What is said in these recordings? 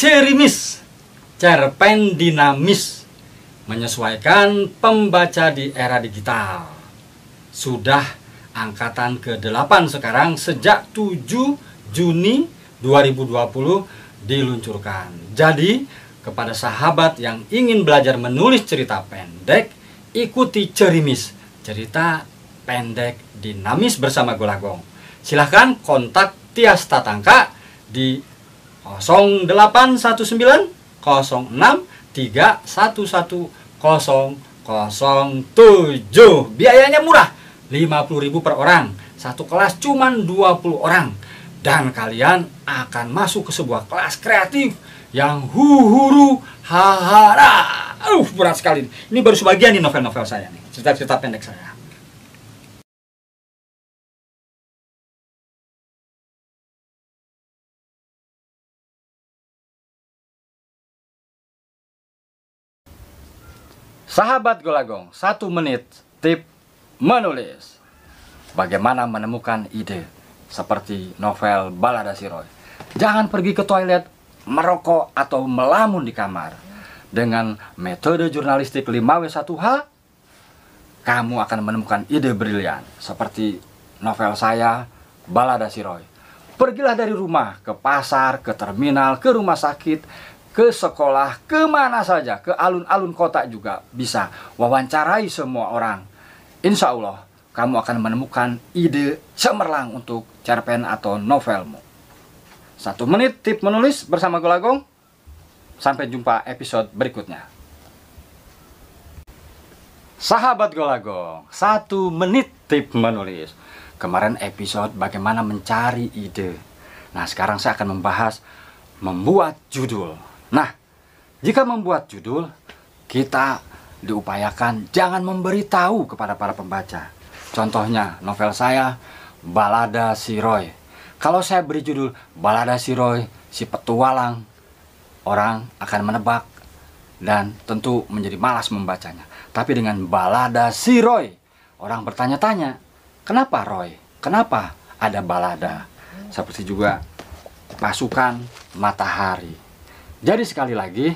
Cerimis, cerpen dinamis, menyesuaikan pembaca di era digital. Sudah angkatan ke-8 sekarang, sejak 7 Juni 2020 diluncurkan. Jadi, kepada sahabat yang ingin belajar menulis cerita pendek, ikuti Cerimis, cerita pendek dinamis bersama Golagong. Silahkan kontak Tias Tatangka di 0819 06 311007. Biayanya murah, 50.000 per orang. Satu kelas cuman 20 orang. Dan kalian akan masuk ke sebuah kelas kreatif yang huhuru hahara. Berat sekali. Ini baru sebagian nih novel-novel saya nih, cerita-cerita pendek saya. Sahabat Golagong, 1 menit tip menulis. Bagaimana menemukan ide seperti novel Balada Si Roy. Jangan pergi ke toilet, merokok, atau melamun di kamar. Dengan metode jurnalistik 5W1H, kamu akan menemukan ide brilian seperti novel saya Balada Si Roy. Pergilah dari rumah ke pasar, ke terminal, ke rumah sakit, ke sekolah, kemana saja, ke alun-alun kota juga bisa. Wawancarai semua orang. Insya Allah, kamu akan menemukan ide cemerlang untuk cerpen atau novelmu. 1 menit tip menulis bersama Golagong. Sampai jumpa episode berikutnya. Sahabat Golagong, 1 menit tip menulis. Kemarin episode bagaimana mencari ide. Nah, sekarang saya akan membahas membuat judul. Nah, jika membuat judul, kita diupayakan jangan memberitahu kepada para pembaca. Contohnya, novel saya, Balada Si Roy. Kalau saya beri judul Balada Si Roy, si petualang, orang akan menebak dan tentu menjadi malas membacanya. Tapi dengan Balada Si Roy, orang bertanya-tanya, kenapa Roy? Kenapa ada balada? Seperti juga pasukan matahari. Jadi sekali lagi,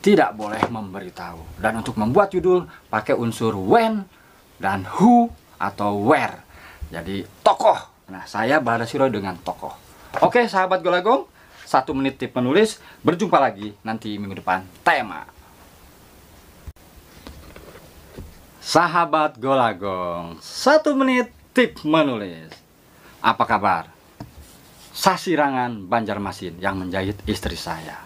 tidak boleh memberitahu. Dan untuk membuat judul, pakai unsur when dan who atau where. Jadi tokoh. Nah, saya Balada Si Roy dengan tokoh. Oke, sahabat Golagong, 1 menit tip menulis. Berjumpa lagi nanti minggu depan. Tema. Sahabat Golagong, 1 menit tip menulis. Apa kabar? Sasirangan Banjarmasin yang menjahit istri saya.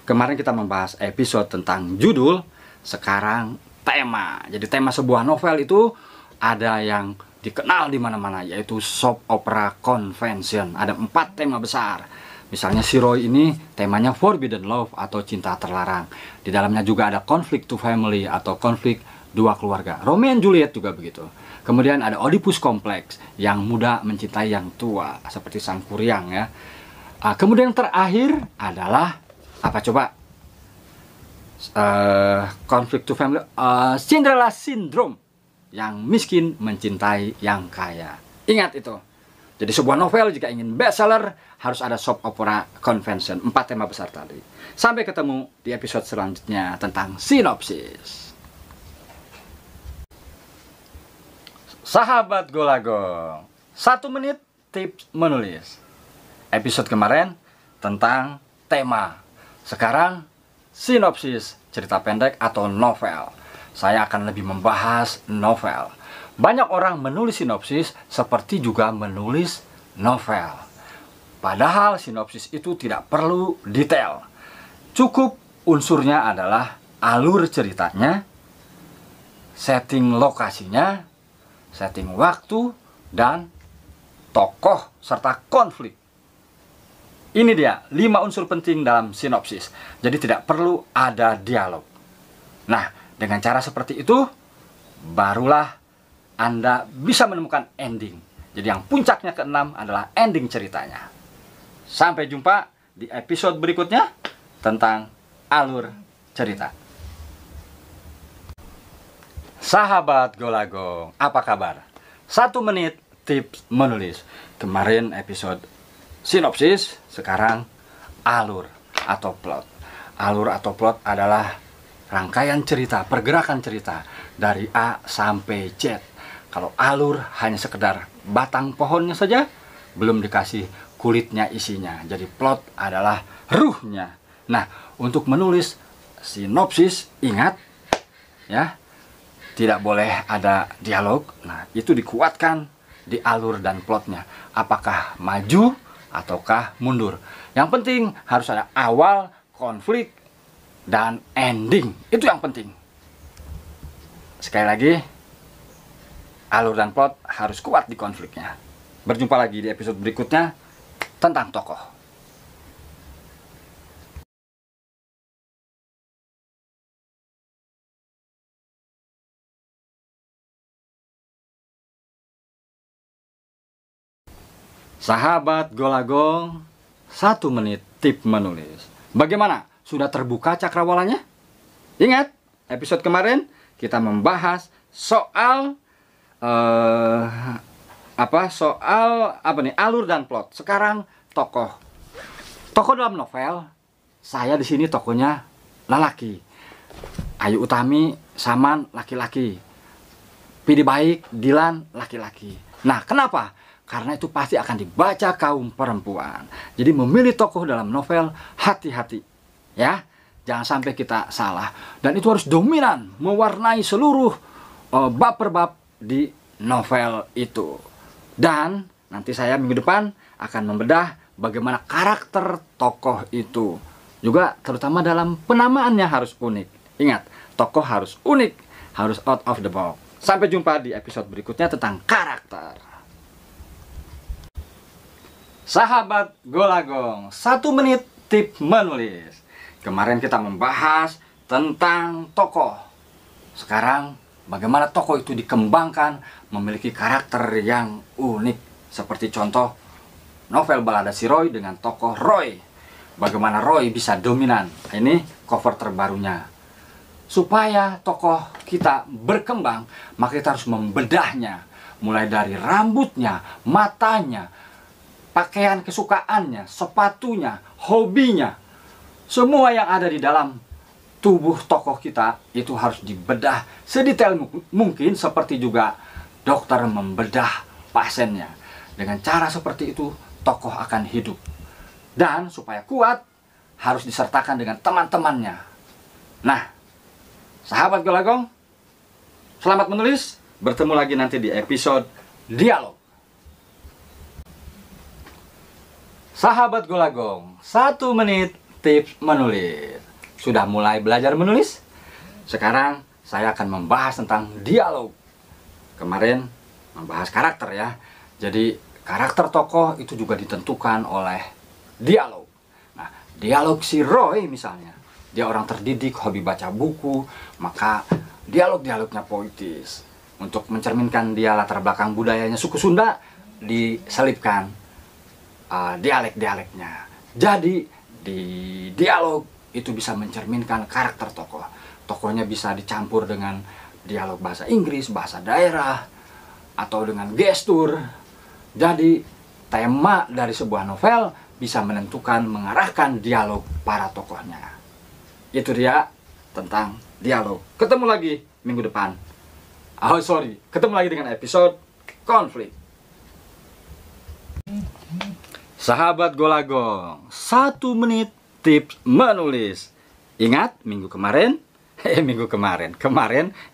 Kemarin kita membahas episode tentang judul, sekarang tema. Jadi tema sebuah novel itu ada yang dikenal di mana-mana, yaitu soap opera convention. Ada 4 tema besar. Misalnya Si Roy ini temanya forbidden love atau cinta terlarang. Di dalamnya juga ada conflict to family atau konflik 2 keluarga. Romeo and Juliet juga begitu. Kemudian ada Oedipus Complex, yang muda mencintai yang tua, seperti Sang Kuryang ya. Kemudian terakhir adalah apa coba? Conflict to family, Cinderella Syndrome, yang miskin mencintai yang kaya. Ingat itu. Jadi sebuah novel jika ingin bestseller harus ada soap opera convention, 4 tema besar tadi. Sampai ketemu di episode selanjutnya tentang sinopsis. Sahabat Golagong, 1 menit tips menulis. Episode kemarin tentang tema. Sekarang sinopsis cerita pendek atau novel. Saya akan lebih membahas novel. Banyak orang menulis sinopsis seperti juga menulis novel. Padahal sinopsis itu tidak perlu detail. Cukup unsurnya adalah alur ceritanya, setting lokasinya, setting waktu, dan tokoh serta konflik. Ini dia 5 unsur penting dalam sinopsis. Jadi tidak perlu ada dialog. Nah, dengan cara seperti itu, barulah Anda bisa menemukan ending. Jadi yang puncaknya ke-6 adalah ending ceritanya. Sampai jumpa di episode berikutnya tentang alur cerita. Sahabat Golagong, apa kabar? 1 menit tips menulis. Kemarin episode sinopsis, sekarang alur. atau plot. Alur atau plot adalah rangkaian cerita, pergerakan cerita dari A sampai Z. Kalau alur hanya sekedar batang pohonnya saja, belum dikasih kulitnya isinya. Jadi plot adalah ruhnya. Nah, untuk menulis sinopsis, ingat ya, tidak boleh ada dialog. Nah, itu dikuatkan di alur dan plotnya. Apakah maju ataukah mundur. Yang penting harus ada awal, konflik, dan ending. Itu yang penting. Sekali lagi, alur dan plot harus kuat di konfliknya. Berjumpa lagi di episode berikutnya tentang tokoh. Sahabat Golagong, 1 menit tip menulis. Bagaimana? Sudah terbuka cakrawalannya? Ingat, episode kemarin kita membahas soal alur dan plot. Sekarang tokoh. Tokoh dalam novel, saya di sini tokohnya lelaki. Ayu Utami, Saman laki-laki. Pidi Baik, Dilan laki-laki. Nah, kenapa? Karena itu pasti akan dibaca kaum perempuan. Jadi memilih tokoh dalam novel hati-hati, ya. Jangan sampai kita salah. Dan itu harus dominan, mewarnai seluruh bab per bab di novel itu. Dan nanti saya minggu depan akan membedah bagaimana karakter tokoh itu. Juga terutama dalam penamaannya harus unik. Ingat, tokoh harus unik, harus out of the box. Sampai jumpa di episode berikutnya tentang karakter. Sahabat Golagong, 1 menit tip menulis. Kemarin kita membahas tentang tokoh. Sekarang bagaimana tokoh itu dikembangkan memiliki karakter yang unik. Seperti contoh novel Balada Si Roy dengan tokoh Roy. Bagaimana Roy bisa dominan. Ini cover terbarunya. Supaya tokoh kita berkembang, maka kita harus membedahnya. Mulai dari rambutnya, matanya, pakaian kesukaannya, sepatunya, hobinya. Semua yang ada di dalam tubuh tokoh kita itu harus dibedah sedetail mungkin, seperti juga dokter membedah pasiennya. Dengan cara seperti itu, tokoh akan hidup. Dan supaya kuat, harus disertakan dengan teman-temannya. Nah, sahabat Golagong, selamat menulis. Bertemu lagi nanti di episode dialog. Sahabat Golagong, 1 menit tips menulis. Sudah mulai belajar menulis? Sekarang saya akan membahas tentang dialog. Kemarin membahas karakter ya. Jadi karakter tokoh itu juga ditentukan oleh dialog. Nah, dialog si Roy misalnya, dia orang terdidik, hobi baca buku, maka dialog-dialognya poetis. Untuk mencerminkan dia latar belakang budayanya suku Sunda, diselipkan dialek-dialeknya. Jadi di dialog itu bisa mencerminkan karakter tokoh. Tokohnya bisa dicampur dengan dialog bahasa Inggris, bahasa daerah, atau dengan gestur. Jadi tema dari sebuah novel bisa menentukan, mengarahkan dialog para tokohnya. Itu dia tentang dialog. Ketemu lagi minggu depan. Ketemu lagi dengan episode konflik. Sahabat Golagong, 1 menit tips menulis. Ingat minggu kemarin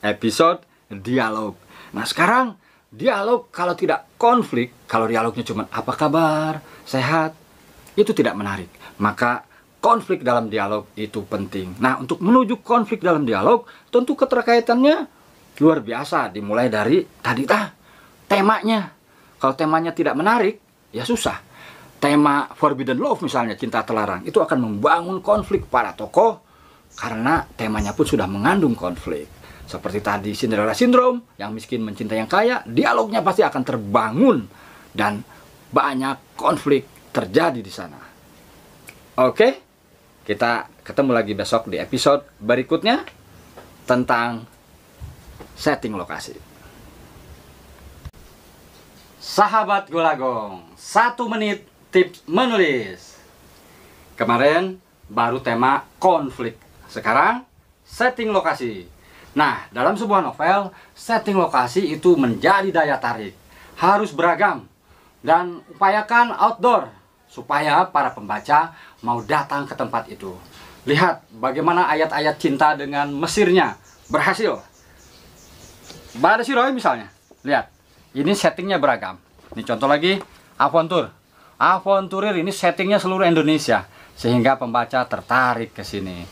episode dialog. Nah, sekarang dialog kalau tidak konflik, kalau dialognya cuma apa kabar, sehat, itu tidak menarik. Maka konflik dalam dialog itu penting. Nah, untuk menuju konflik dalam dialog, tentu keterkaitannya luar biasa. Dimulai dari temanya. Kalau temanya tidak menarik, ya susah. Tema Forbidden Love misalnya, cinta terlarang, itu akan membangun konflik para tokoh karena temanya pun sudah mengandung konflik. Seperti tadi Cinderella Syndrome, yang miskin mencintai yang kaya, dialognya pasti akan terbangun dan banyak konflik terjadi di sana. Oke, kita ketemu lagi besok di episode berikutnya tentang setting lokasi. Sahabat Golagong, 1 menit tips menulis. Kemarin baru tema konflik. Sekarang setting lokasi. Nah, dalam sebuah novel, setting lokasi itu menjadi daya tarik. Harus beragam dan upayakan outdoor supaya para pembaca mau datang ke tempat itu. Lihat bagaimana ayat-ayat cinta dengan Mesirnya berhasil. Balada Siroy misalnya. Lihat, ini settingnya beragam. Ini contoh lagi, Avontur. Avonturir ini settingnya seluruh Indonesia, sehingga pembaca tertarik ke sini.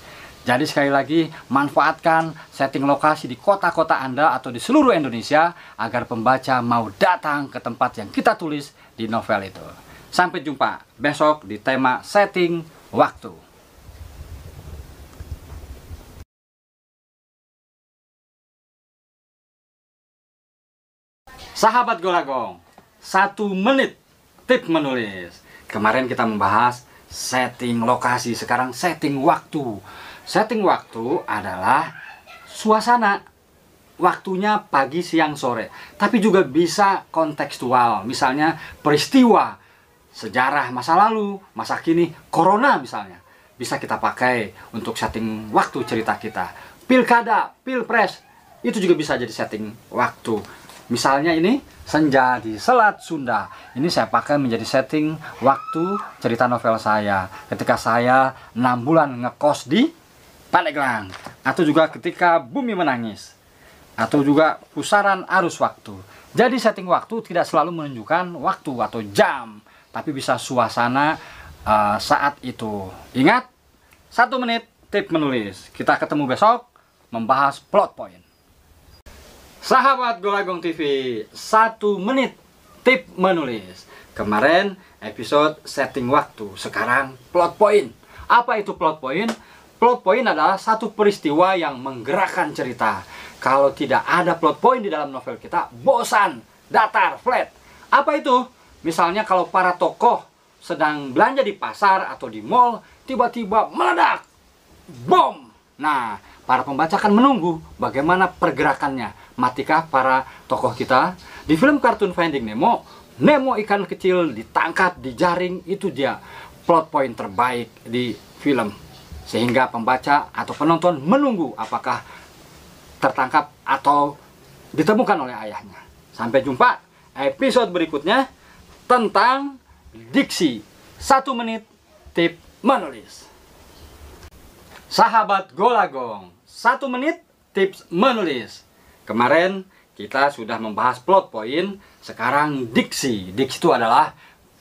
Jadi sekali lagi, manfaatkan setting lokasi di kota-kota Anda atau di seluruh Indonesia agar pembaca mau datang ke tempat yang kita tulis di novel itu. Sampai jumpa besok di tema setting waktu. Sahabat Golagong, 1 menit tip menulis. Kemarin kita membahas setting lokasi, sekarang setting waktu. Setting waktu adalah suasana, waktunya pagi, siang, sore. Tapi juga bisa kontekstual, misalnya peristiwa, sejarah masa lalu, masa kini, corona misalnya. Bisa kita pakai untuk setting waktu cerita kita. Pilkada, pilpres, itu juga bisa jadi setting waktu. Misalnya ini senja di Selat Sunda. Ini saya pakai menjadi setting waktu cerita novel saya. Ketika saya 6 bulan ngekos di Pandeglang, atau juga ketika bumi menangis, atau juga pusaran arus waktu. Jadi setting waktu tidak selalu menunjukkan waktu atau jam, tapi bisa suasana saat itu. Ingat, 1 menit tip menulis. Kita ketemu besok membahas plot point. Sahabat Golagong TV, 1 menit tip menulis. Kemarin episode setting waktu, sekarang plot point. Apa itu plot point? Plot point adalah satu peristiwa yang menggerakkan cerita. Kalau tidak ada plot point di dalam novel kita, bosan, datar, flat. Apa itu? Misalnya kalau para tokoh sedang belanja di pasar atau di mall, tiba-tiba meledak, bom. Nah, para pembaca akan menunggu bagaimana pergerakannya. Matikah para tokoh kita? Di film kartun Finding Nemo, Nemo ikan kecil ditangkap, dijaring, itu dia plot point terbaik di film. Sehingga pembaca atau penonton menunggu apakah tertangkap atau ditemukan oleh ayahnya. Sampai jumpa episode berikutnya tentang diksi. 1 menit tip menulis. Sahabat Golagong, 1 menit tips menulis. Kemarin kita sudah membahas plot point, sekarang diksi. Diksi itu adalah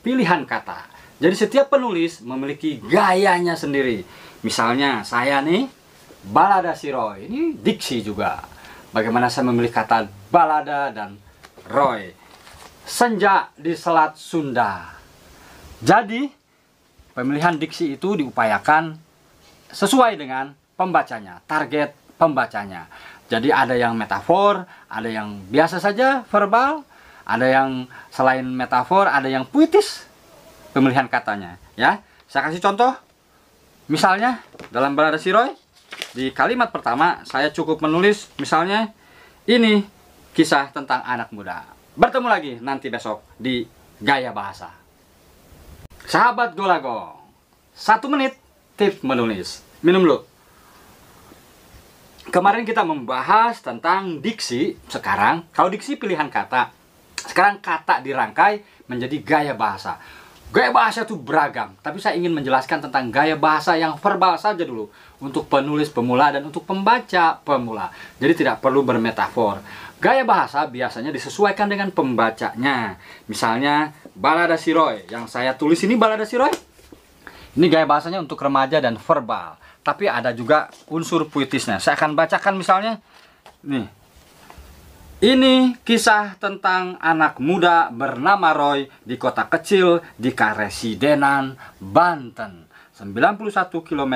pilihan kata. Jadi setiap penulis memiliki gayanya sendiri. Misalnya saya nih, Balada Siroy, ini diksi juga. Bagaimana saya memilih kata balada dan Roy. Senja di Selat Sunda. Jadi pemilihan diksi itu diupayakan sesuai dengan pembacanya, target pembacanya. Jadi ada yang metafor, ada yang biasa saja verbal, ada yang selain metafor, ada yang puitis pemilihan katanya. Ya, saya kasih contoh. Misalnya dalam Balada Siroy, di kalimat pertama saya cukup menulis misalnya ini kisah tentang anak muda. Bertemu lagi nanti besok di Gaya Bahasa. Sahabat Golagong, 1 menit tips menulis. Minum dulu. Kemarin kita membahas tentang diksi. Sekarang, kalau diksi pilihan kata, sekarang kata dirangkai menjadi gaya bahasa. Gaya bahasa itu beragam, tapi saya ingin menjelaskan tentang gaya bahasa yang verbal saja dulu, untuk penulis pemula dan untuk pembaca pemula. Jadi tidak perlu bermetafor. Gaya bahasa biasanya disesuaikan dengan pembacanya. Misalnya Balada Siroy, yang saya tulis ini Balada Siroy. Ini gaya bahasanya untuk remaja dan verbal, tapi ada juga unsur puitisnya. Saya akan bacakan misalnya nih. Ini kisah tentang anak muda bernama Roy di kota kecil di Karesidenan, Banten, 91 km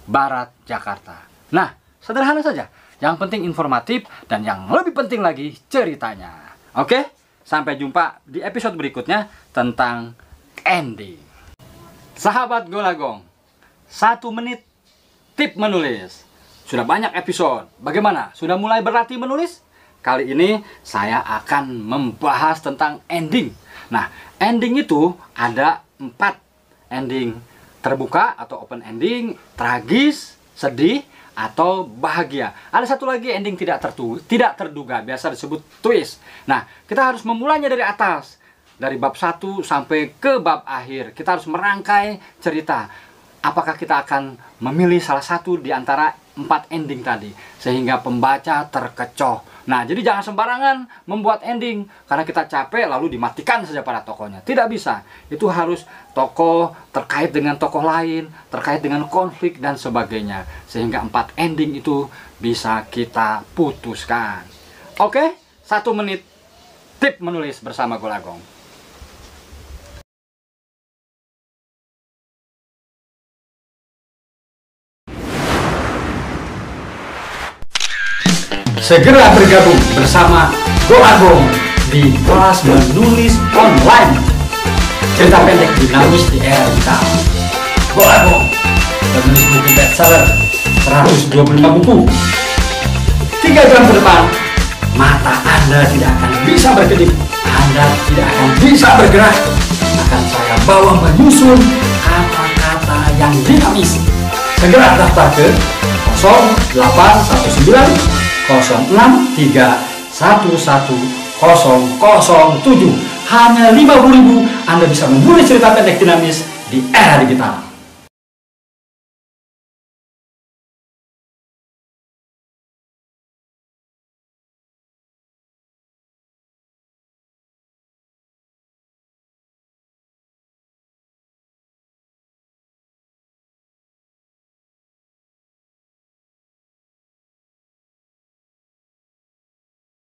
barat Jakarta. Nah, sederhana saja. Yang penting informatif dan yang lebih penting lagi ceritanya. Oke, sampai jumpa di episode berikutnya tentang ending. Sahabat Golagong, 1 menit tip menulis. Sudah banyak episode. Bagaimana? Sudah mulai berlatih menulis? Kali ini saya akan membahas tentang ending. Nah, ending itu ada 4 ending terbuka atau open ending, tragis, sedih, atau bahagia. Ada satu lagi ending tidak terduga, biasa disebut twist. Nah, kita harus memulainya dari atas, dari bab 1 sampai ke bab akhir. Kita harus merangkai cerita. Apakah kita akan memilih salah satu di antara 4 ending tadi, sehingga pembaca terkecoh. Nah, jadi jangan sembarangan membuat ending karena kita capek lalu dimatikan saja para tokohnya. Tidak bisa. Itu harus tokoh terkait dengan tokoh lain, terkait dengan konflik dan sebagainya, sehingga 4 ending itu bisa kita putuskan. Oke, 1 menit tip menulis bersama Golagong. Segera bergabung bersama Golagong di kelas menulis online. Cerita pendek dinamis di era digital. Golagong, penulis buku bestseller 125 buku. 3 jam ke depan, mata Anda tidak akan bisa berkedip, Anda tidak akan bisa bergerak. Akan saya bawa menyusun kata-kata yang dinamis. Segera daftar ke 0819 06311007. Hanya 50.000 Anda bisa menulis cerita pendek dinamis di era digital.